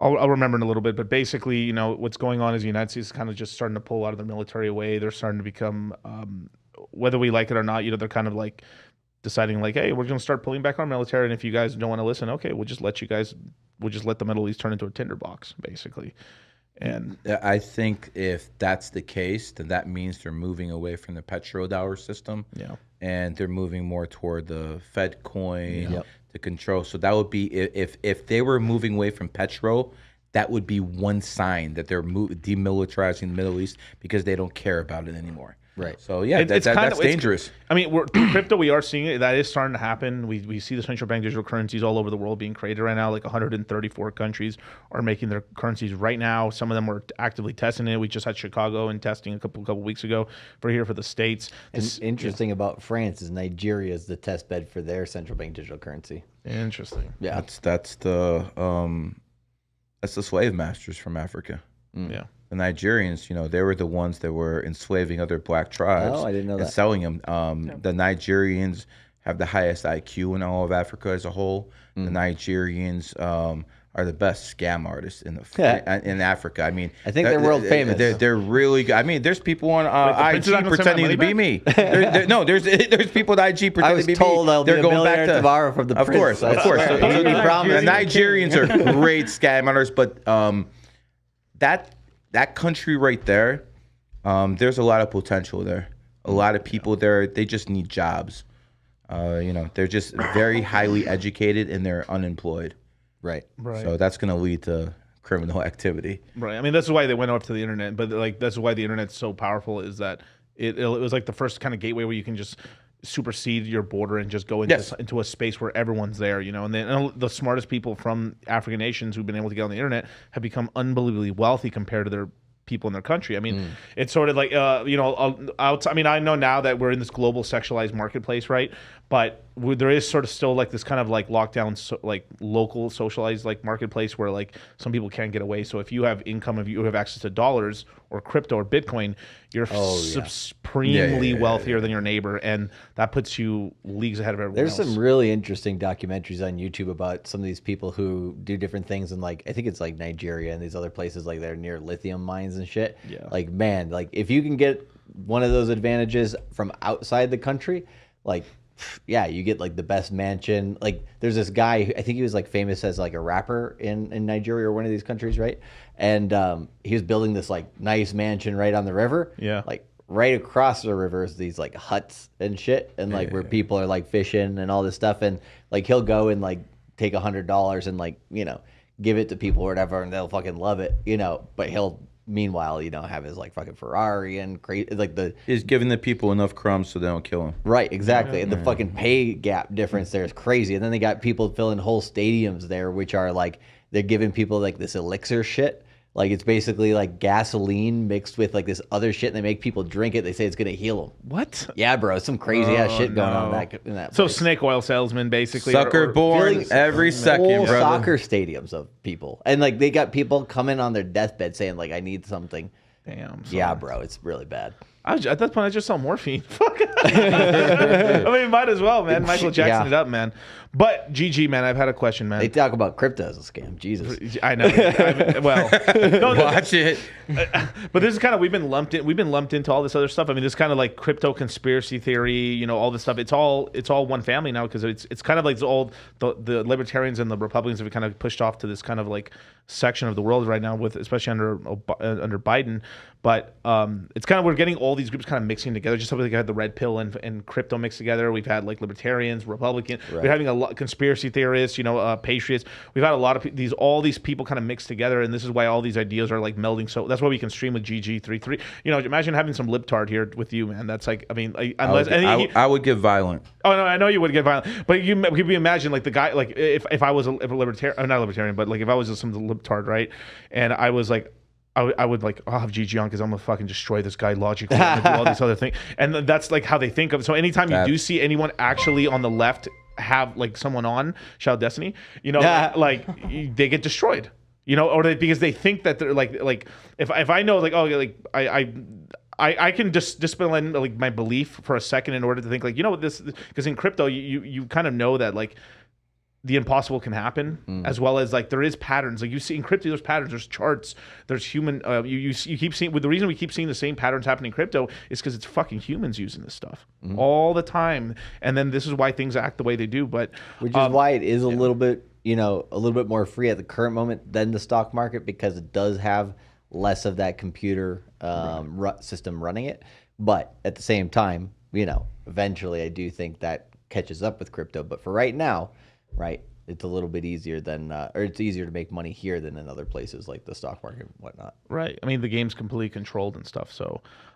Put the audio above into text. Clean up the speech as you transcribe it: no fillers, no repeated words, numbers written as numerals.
I'll remember in a little bit, but basically, what's going on is the United States is kind of just starting to pull out of their military away. They're starting to become, whether we like it or not, they're kind of like deciding like, hey, we're going to start pulling back our military, and if you guys don't want to listen, okay, we'll just let the Middle East turn into a tinderbox, basically. And I think if that's the case, then that means they're moving away from the petrodollar system. Yeah. And they're moving more toward the Fed coin to control. So that would be if they were moving away from petro, that would be one sign that they're demilitarizing the Middle East because they don't care about it anymore. Right. So yeah, that's dangerous. I mean, through crypto, we are seeing it. That is starting to happen. We see the central bank digital currencies all over the world being created right now. Like 134 countries are making their currencies right now. Some of them are actively testing it. We just had Chicago and testing a couple weeks ago for the States. And interesting about France is Nigeria is the test bed for their central bank digital currency. Interesting. Yeah. That's the slave masters from Africa. Yeah. The Nigerians, they were the ones that were enslaving other black tribes. Oh, I didn't know that. And selling them. The Nigerians have the highest IQ in all of Africa as a whole. The Nigerians are the best scam artists in Africa. I mean, I think they're world famous. They're really good. I mean, there's people on IG pretending to be me. There's people on IG pretending to be me. I was told I'll be a millionaire tomorrow from the Prince. Of course. So, the Nigerians are great scam artists, but that country right there, there's a lot of potential there. A lot of people there, they just need jobs. They're just very highly educated and they're unemployed. Right. So that's going to lead to criminal activity. Right. I mean, that's why they went up to the internet. But that's why the internet's so powerful is that it was like the first kind of gateway where you can just supersede your border and just go into a space where everyone's there, and then the smartest people from African nations who've been able to get on the internet have become unbelievably wealthy compared to their people in their country. I mean, it's sort of like, I mean, I know now that we're in this global sexualized marketplace, right? But there is sort of still like this kind of like lockdown, like local socialized like marketplace where like some people can't get away. So if you have income, if you have access to dollars or crypto or Bitcoin, you're supremely wealthier than your neighbor. And that puts you leagues ahead of everyone else. There's some really interesting documentaries on YouTube about some of these people who do different things in like, I think it's like Nigeria and these other places like they're near lithium mines and shit. Yeah. Like, man, like if you can get one of those advantages from outside the country, like, yeah, you get like the best mansion. Like there's this guy, I think he was like famous as like a rapper in Nigeria or one of these countries, right? And he was building this like nice mansion right on the river. Yeah. Like right across the river is these like huts and shit, and like where people are like fishing and all this stuff, and like he'll go and like take $100 and like give it to people or whatever, and they'll fucking love it, But he'll meanwhile, have his like fucking Ferrari and crazy like the. He's giving the people enough crumbs so they don't kill him. Right, exactly, and the fucking pay gap difference there is crazy. And then they got people filling whole stadiums there, which are like they're giving people like this elixir shit. Like it's basically like gasoline mixed with like this other shit, and they make people drink it. They say it's gonna heal them. What? Yeah, bro, some crazy ass shit going on in that. So place. snake oil salesman, basically, sucker born every second, whole brother. Soccer stadiums of people, and like they got people coming on their deathbed saying like, "I need something." Damn. Yeah, bro, it's really bad. At that point, I just sell morphine. Fuck. I mean, might as well, man. Michael Jackson it up, man. But GG, man, I've had a question, man. They talk about crypto as a scam. Jesus. I know. Watch it. But this is kind of we've been lumped into all this other stuff. I mean, this kind of like crypto conspiracy theory, all this stuff. It's all one family now because it's kind of like the libertarians and the Republicans have kind of pushed off to this kind of like section of the world right now, with especially under Biden. But it's kind of we're getting all these groups kind of mixing together. Just like we had the red pill and crypto mixed together. We've had like libertarians, Republicans. Right. We're having a lot conspiracy theorists, patriots. We've had a lot of all these people kind of mixed together, and this is why all these ideas are like melding. So that's why we can stream with GG33. Imagine having some libtard here with you, man. That's like, I mean, I would get violent. Oh no, I know you would get violent, but you imagine like the guy, like if I was a libertarian, not a libertarian, but like if I was some libtard, right, and I was like. I would like, I'll have GG on because I'm gonna fucking destroy this guy logically and do all these other things, and that's like how they think of it. So anytime you do see anyone actually on the left have like someone on Shout Out Destiny, like they get destroyed, or because they think that they're like if I know like, oh, like I can just dispel in like my belief for a second in order to think like, this, because in crypto you kind of know that like the impossible can happen, as well as like there is patterns. Like you see in crypto, there's patterns, there's charts, there's human. You keep seeing. With the reason we keep seeing the same patterns happening in crypto is because it's fucking humans using this stuff all the time, and then this is why things act the way they do. But which is why it is a little bit, a little bit more free at the current moment than the stock market, because it does have less of that computer system running it. But at the same time, eventually I do think that catches up with crypto. But for right now, right, it's a little bit easier than, or it's easier to make money here than in other places like the stock market and whatnot. Right. I mean, the game's completely controlled and stuff. So,